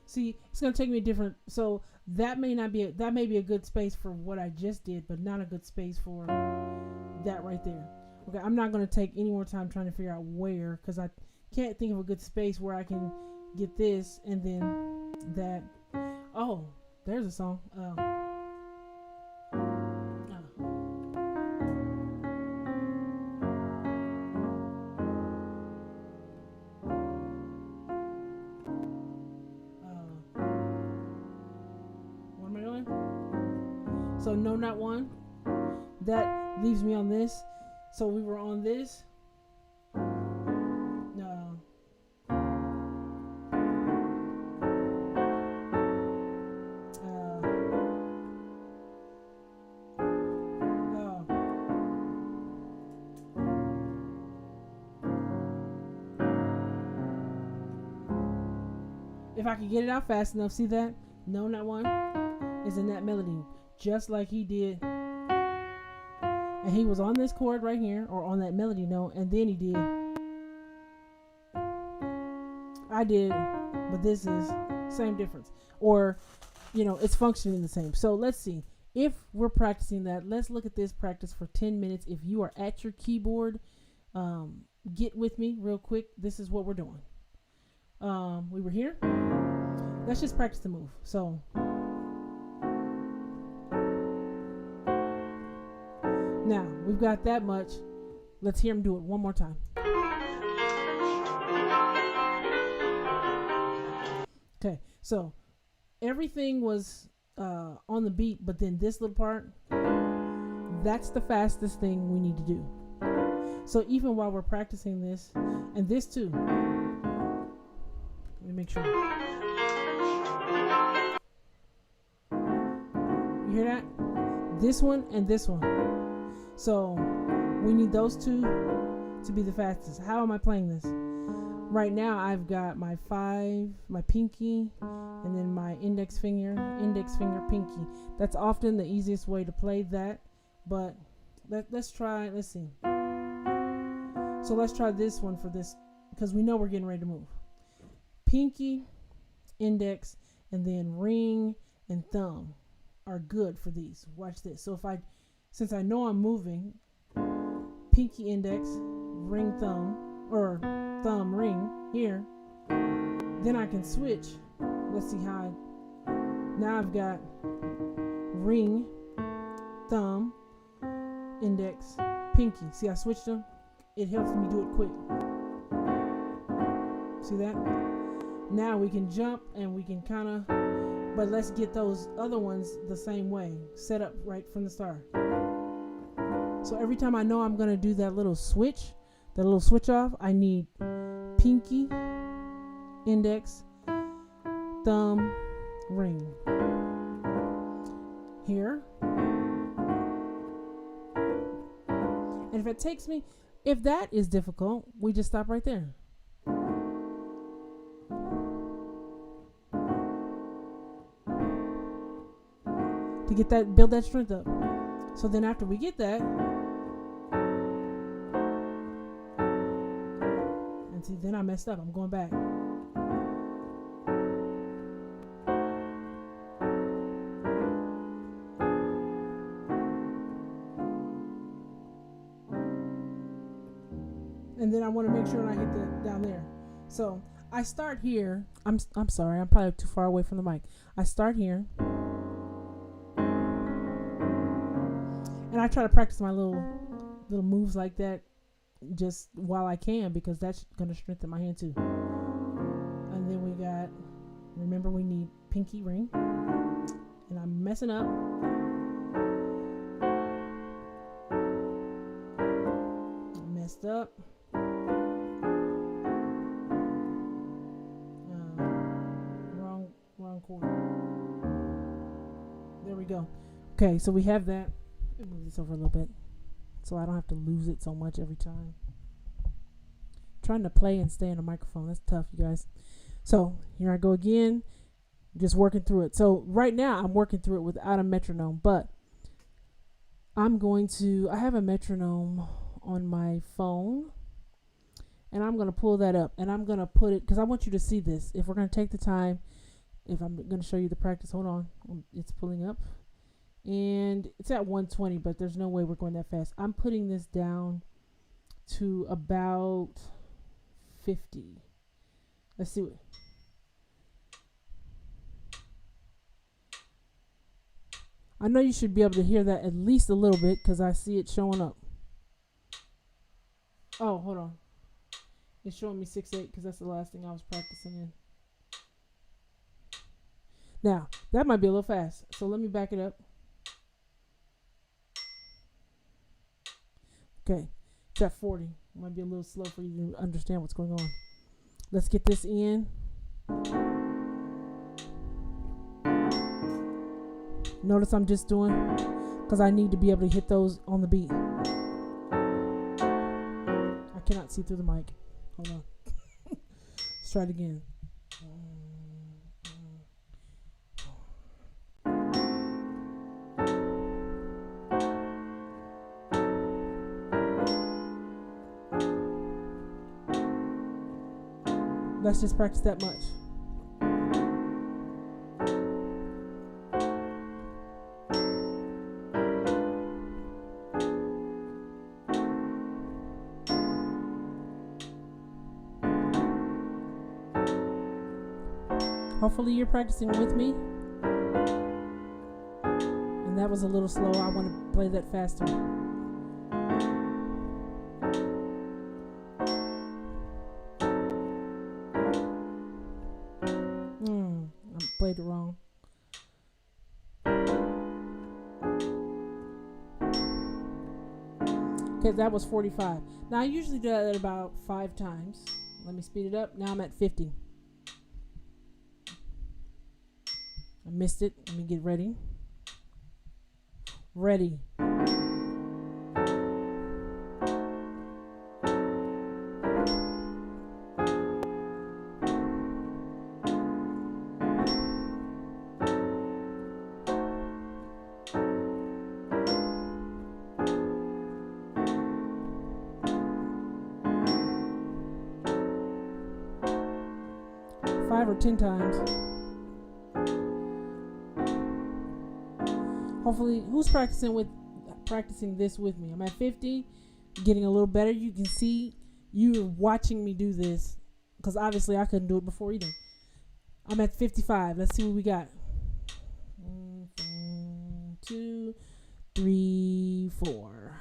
See, it's gonna take me a different. So that may not be that may be a good space for what I just did, but not a good space for that right there. Okay, I'm not gonna take any more time trying to figure out where, because I can't think of a good space where I can get this and then that. Oh, there's a song. So no, not one. That leaves me on this. So we were on this. No. If I could get it out fast enough, see that? No, not one. Is in that melody. Just like he did, and he was on this chord right here, or on that melody note, and then he did. I did, but this is same difference, or it's functioning the same. So let's see if we're practicing that. Let's look at this practice for 10 minutes. If you are at your keyboard, get with me real quick. This is what we're doing. We were here. Let's just practice the move. So. Now, we've got that much. Let's hear him do it one more time. Okay, so everything was on the beat, but then this little part, that's the fastest thing we need to do. So even while we're practicing this, and this too, let me make sure. hear that? This one and this one. So we need those two to be the fastest. How am I playing this? Right now I've got my 5, my pinky, and then my index finger, pinky. That's often the easiest way to play that, but let's try, let's see. So let's try this one for this, because we know we're getting ready to move. Pinky, index, and then ring and thumb are good for these. Watch this. So since I know I'm moving, pinky, index, ring, thumb, or thumb, ring here, then I can switch. Let's see how now I've got ring, thumb, index, pinky. See, I switched them. It helps me do it quick. See that? Now we can jump and we can kind of, but let's get those other ones the same way, set up right from the start. So every time I know I'm going to do that little switch off, I need pinky, index, thumb, ring. Here. And if it takes me, if that is difficult, we just stop right there. To get that, build that strength up. So then after we get that, and see, then I messed up. I'm going back. And then I want to make sure I hit the down there. So I start here. I'm sorry, I'm probably too far away from the mic. I start here. And I try to practice my little moves like that just while I can, because that's going to strengthen my hand too. And then we got, remember, we need pinky, ring. And I'm messing up. I messed up. Wrong chord. There we go. Okay, so we have that. Let me move this over a little bit so I don't have to lose it so much every time. Trying to play and stay in the microphone, that's tough, you guys. So here I go again, just working through it. So right now I'm working through it without a metronome, but I have a metronome on my phone, and I'm going to pull that up, and I'm going to put it, because I want you to see this. If we're going to take the time, if I'm going to show you the practice, hold on, it's pulling up. And it's at 120, but there's no way we're going that fast. I'm putting this down to about 50. Let's see what. I know you should be able to hear that at least a little bit, because I see it showing up. Oh, hold on. It's showing me 6/8 because that's the last thing I was practicing in. Now, that might be a little fast, so let me back it up. Okay, it's at 40. It might be a little slow for you to understand what's going on. Let's get this in. Notice I'm just doing, because I need to be able to hit those on the beat. I cannot see through the mic. Hold on. Let's try it again. Let's just practice that much. Hopefully you're practicing with me. And that was a little slow. I want to play that faster. I played it wrong. Okay, that was 45. Now I usually do that about 5 times. Let me speed it up. Now I'm at 50. I missed it. Let me get ready. Ready. Five or 10 times. Hopefully, who's practicing this with me? I'm at 50, getting a little better. You can see you're watching me do this because obviously I couldn't do it before either. I'm at 55. Let's see what we got. 1, 2, 3, 4.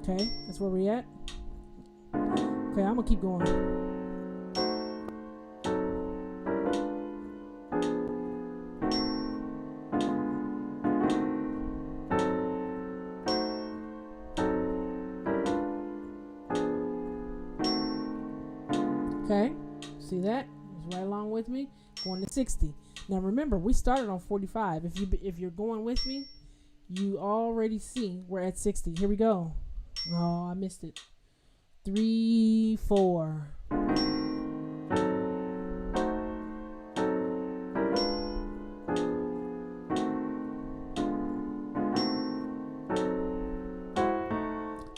Okay, that's where we at. Okay, I'm gonna keep going. Okay, see that? It's right along with me. Going to 60. Now remember, we started on 45. If you're going with me, you already see we're at 60. Here we go. Oh, I missed it. 3, 4.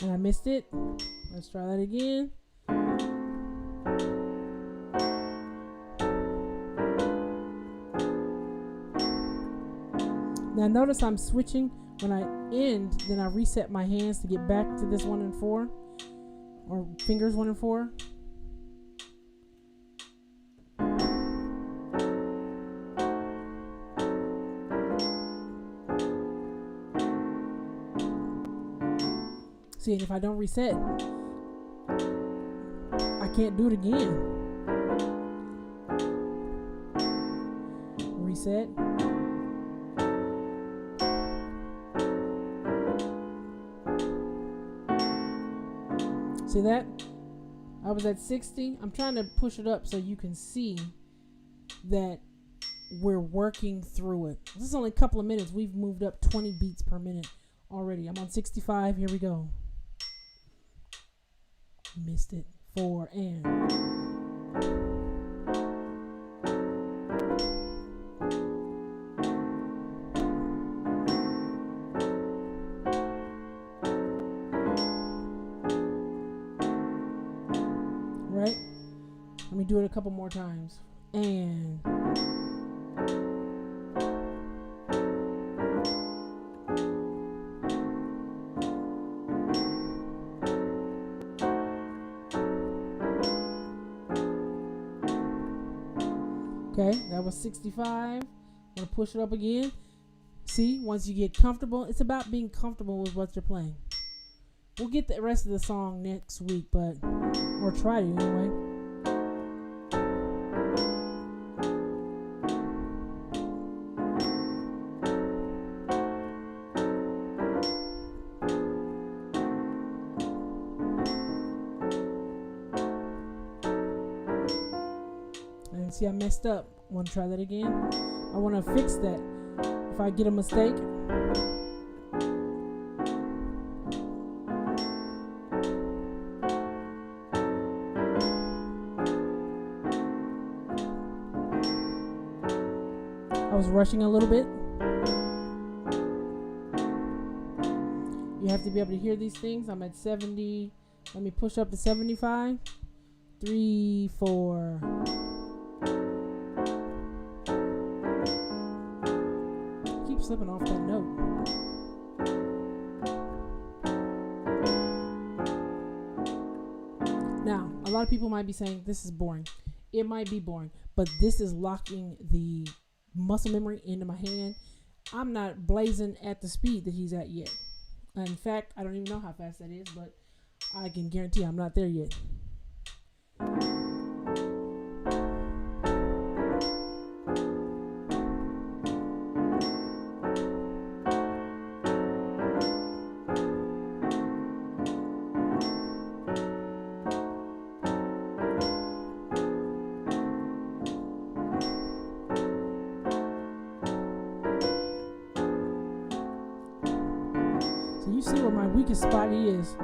And I missed it. Let's try that again. Now notice I'm switching. When I end, then I reset my hands to get back to this 1 and 4. Or fingers 1 and 4. See, and if I don't reset, I can't do it again. Reset. See that? I was at 60. I'm trying to push it up so you can see that we're working through it. This is only a couple of minutes. We've moved up 20 beats per minute already. I'm on 65. Here we go. Missed it. 4 and. Right? Let me do it a couple more times. And. Okay, that was 65. I'm gonna push it up again. See, once you get comfortable, it's about being comfortable with what you're playing. We'll get the rest of the song next week, but or try to anyway. And see, I messed up. Want to try that again? I want to fix that. If I get a mistake. I was rushing a little bit. You have to be able to hear these things. I'm at 70. Let me push up to 75. 3, 4. Keep slipping off that note. Now, a lot of people might be saying this is boring. It might be boring, but this is locking the muscle memory into my hand. I'm not blazing at the speed that he's at yet. In fact, I don't even know how fast that is, but I can guarantee I'm not there yet. you see where my weakest spot is?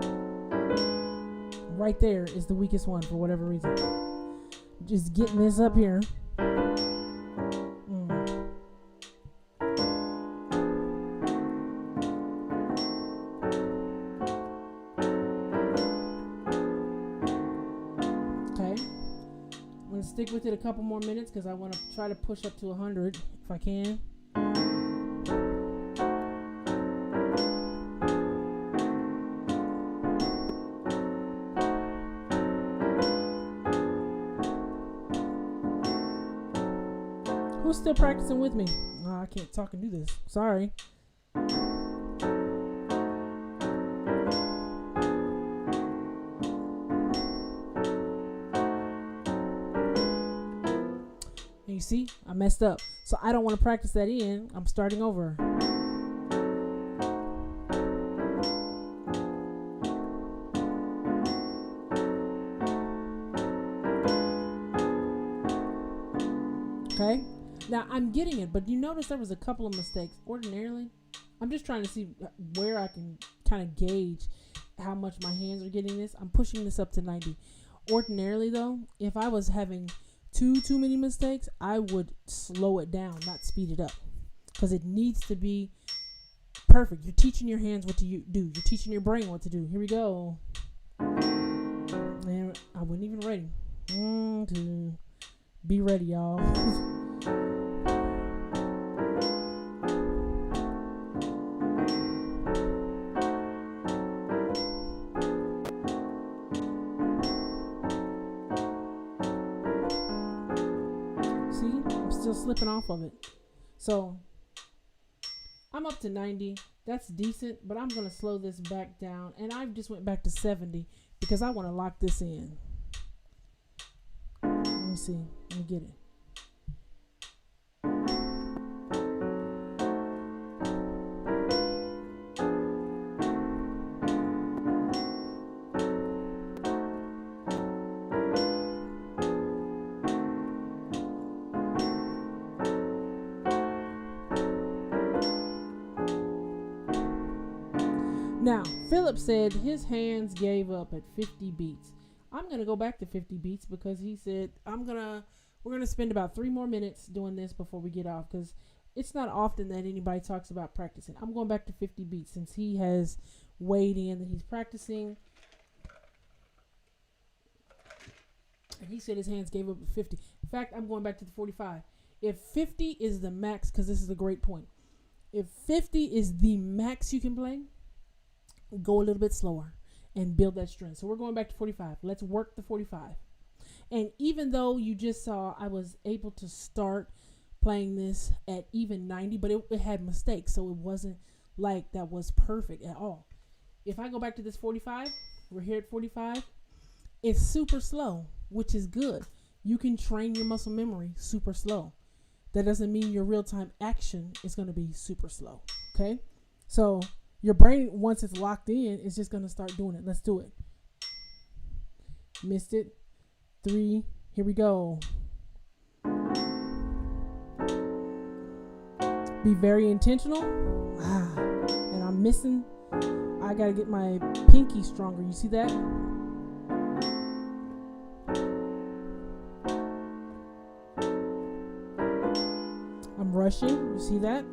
Right there is the weakest one for whatever reason. Just getting this up here. Stick with it a couple more minutes because I want to try to push up to 100 if I can. Who's still practicing with me? Oh, I can't talk and do this. Sorry. You see, I messed up. So I don't want to practice that in. I'm starting over. Okay. Now I'm getting it, but you notice there was a couple of mistakes. Ordinarily, I'm just trying to see where I can kind of gauge how much my hands are getting this. I'm pushing this up to 90. Ordinarily though, if I was having too many mistakes, I would slow it down, not speed it up, because it needs to be perfect. You're teaching your hands what to do. You're teaching your brain what to do. Here we go. And I wasn't even ready. Be ready, y'all. Slipping off of it. So I'm up to 90. That's decent, but I'm going to slow this back down, and I just went back to 70 because I want to lock this in. Let me see. Let me get it. Now, Philip said his hands gave up at 50 beats. I'm going to go back to 50 beats because he said we're going to spend about 3 more minutes doing this before we get off, because it's not often that anybody talks about practicing. I'm going back to 50 beats since he has weighed in that he's practicing. And he said his hands gave up at 50. In fact, I'm going back to the 45. If 50 is the max, because this is a great point. If 50 is the max you can play, go a little bit slower and build that strength. So we're going back to 45. Let's work the 45. And even though you just saw I was able to start playing this at even 90, but it had mistakes, so it wasn't like that was perfect at all. If I go back to this 45, we're here at 45, it's super slow, which is good. You can train your muscle memory super slow. That doesn't mean your real-time action is going to be super slow, okay? So your brain, once it's locked in, is just going to start doing it. Let's do it. Missed it. 3. Here we go. Be very intentional. And I'm missing. I got to get my pinky stronger. You see that? I'm rushing. You see that?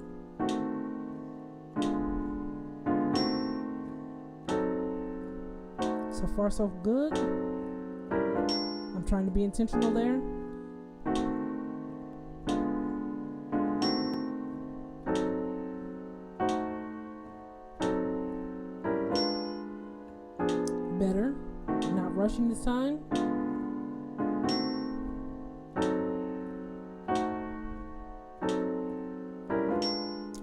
So far, so good. I'm trying to be intentional there. Better. Not rushing this time.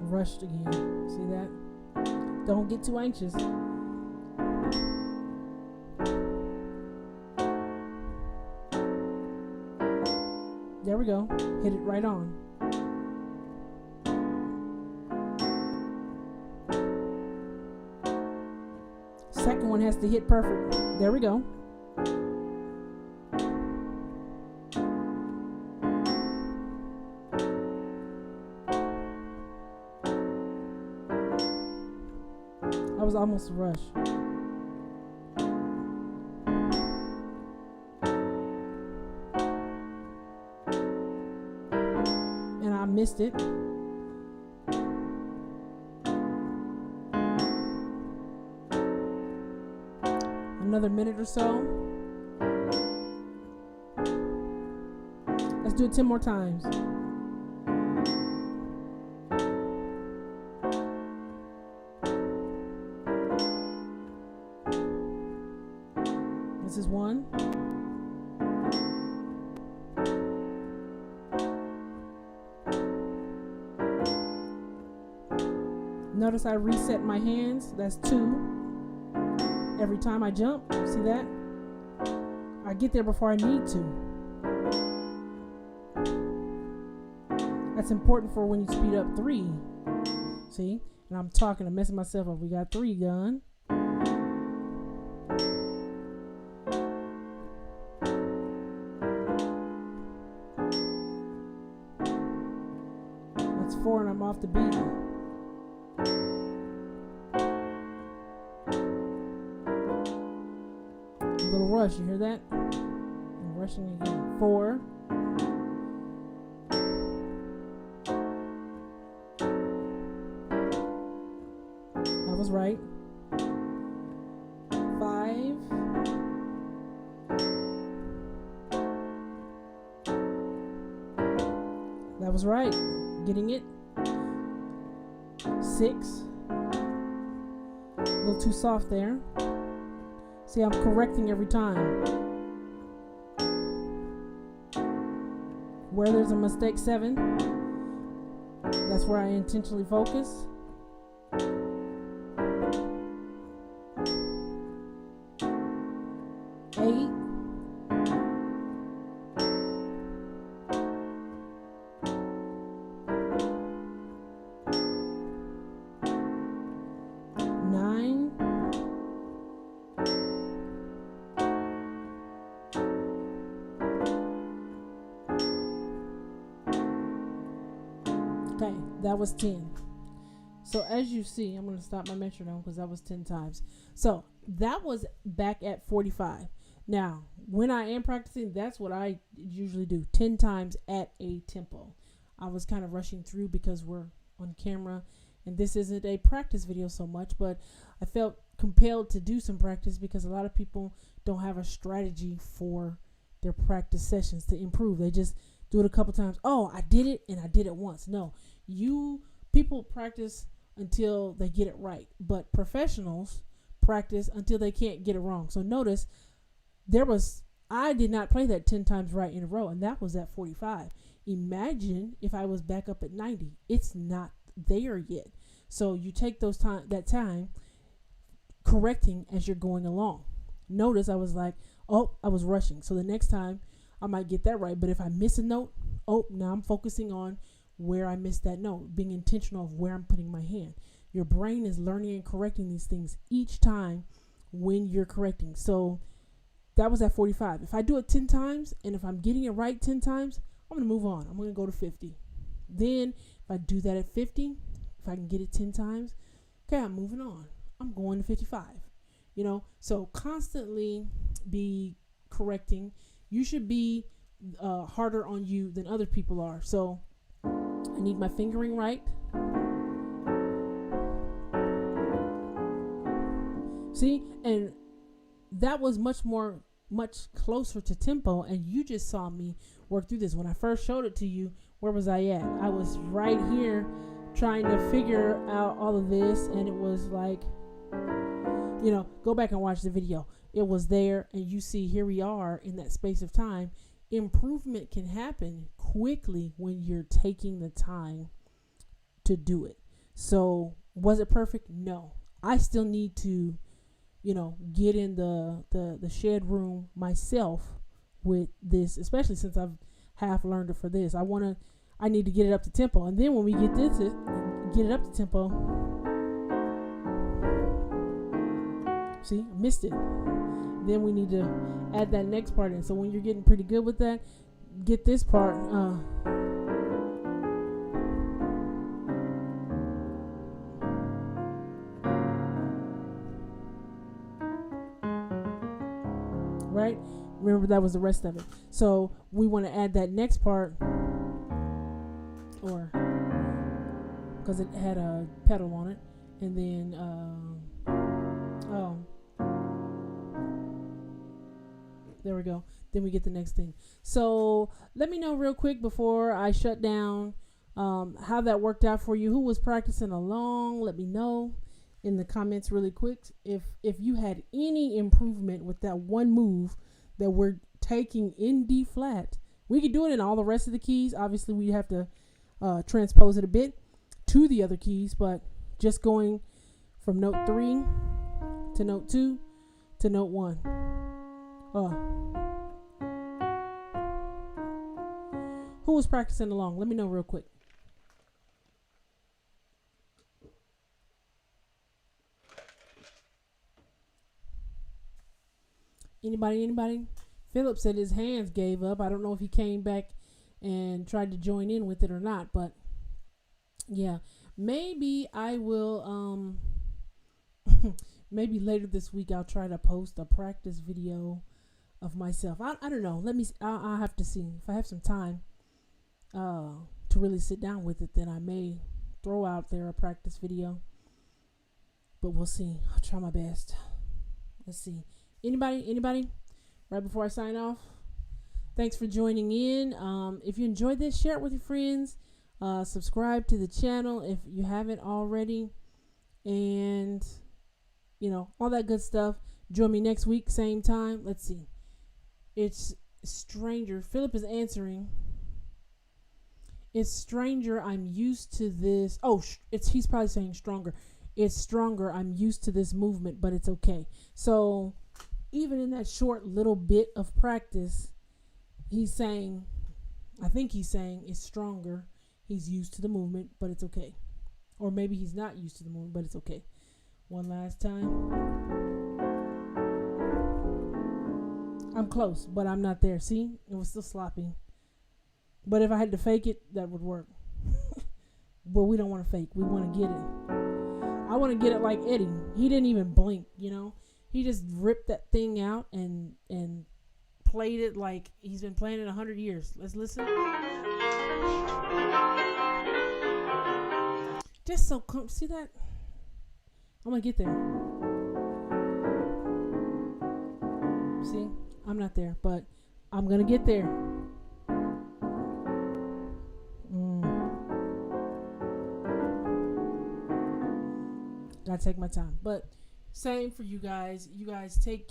Rushed again. See that? Don't get too anxious. There we go. Hit it right on. Second one has to hit perfect. There we go. That was almost a rush. And I missed it. Another minute or so. Let's do it 10 more times. This is one. Notice I reset my hands. That's 2. Every time I jump, see that? I get there before I need to. That's important for when you speed up 3. See? And I'm talking, I'm messing myself up. We got 3 done. That's 4 and I'm off the beat. Little rush, you hear that? I'm rushing again. 4. That was right. 5. That was right. Getting it. 6. A little too soft there. See, I'm correcting every time. Where there's a mistake, 7. That's where I intentionally focus. 8. 9. Okay, that was 10. So as you see, I'm going to stop my metronome because that was 10 times. So that was back at 45. Now, when I am practicing, that's what I usually do, 10 times at a tempo. I was kind of rushing through because we're on camera and this isn't a practice video so much, but I felt compelled to do some practice because a lot of people don't have a strategy for their practice sessions to improve. They just do it a couple times. Oh, I did it and I did it once. No, people practice until they get it right, but professionals practice until they can't get it wrong. So notice I did not play that 10 times right in a row, and that was at 45. Imagine if I was back up at 90. It's not there yet. So you take that time correcting as you're going along. Notice I was like, oh, I was rushing. So the next time I might get that right. But if I miss a note, oh, now I'm focusing on where I missed that note, being intentional of where I'm putting my hand. Your brain is learning and correcting these things each time when you're correcting. So that was at 45. If I do it 10 times and if I'm getting it right 10 times, I'm going to move on. I'm going to go to 50. Then if I do that at 50, if I can get it 10 times, okay, I'm moving on. I'm going to 55. So constantly be correcting. You should be harder on you than other people are. So I need my fingering right. See, and that was much closer to tempo, and you just saw me work through this. When I first showed it to you, where was I at? I was right here trying to figure out all of this, and it was like, go back and watch the video. It was there, and you see here we are in that space of time. Improvement can happen quickly when you're taking the time to do it. So was it perfect? No. I still need to get in the shed room myself with this, especially since I've half learned it for this. I need to get it up to tempo. And then when we get it up to tempo, see, I missed it. Then we need to add that next part in. So when you're getting pretty good with that, get this part. right? Remember, that was the rest of it. So we want to add that next part, or because it had a pedal on it, and then there we go. Then we get the next thing. So let me know real quick before I shut down how that worked out for you. Who was practicing along? Let me know in the comments really quick if you had any improvement with that one move that we're taking in D flat. We could do it in all the rest of the keys. Obviously, we have to transpose it a bit to the other keys, but just going from note 3 to note 2 to note 1. Who was practicing along? Let me know real quick. Anybody? Philip said his hands gave up. I don't know if he came back and tried to join in with it or not, but yeah, maybe I will maybe later this week I'll try to post a practice video of myself. I don't know. I'll have to see if I have some time to really sit down with it. Then I may throw out there a practice video, but we'll see. I'll try my best. Let's see. Anybody? Right before I sign off, thanks for joining in. If you enjoyed this, share it with your friends. Subscribe to the channel if you haven't already, and all that good stuff. Join me next week, same time. Let's see. It's Stranger. Philip is answering. It's Stranger. I'm used to this. Oh, he's probably saying Stronger. It's Stronger. I'm used to this movement, but it's okay. So even in that short little bit of practice, he's saying, I think he's saying it's Stronger. He's used to the movement, but it's okay. Or maybe he's not used to the movement, but it's okay. One last time. I'm close, but I'm not there. See? It was still sloppy. But if I had to fake it, that would work. But we don't want to fake. We want to get it. I want to get it like Eddie. He didn't even blink, He just ripped that thing out and played it like he's been playing it 100 years. Let's listen. Just so see that? I'm gonna get there. See, I'm not there, but I'm gonna get there. Gotta take my time, but same for you guys. You guys take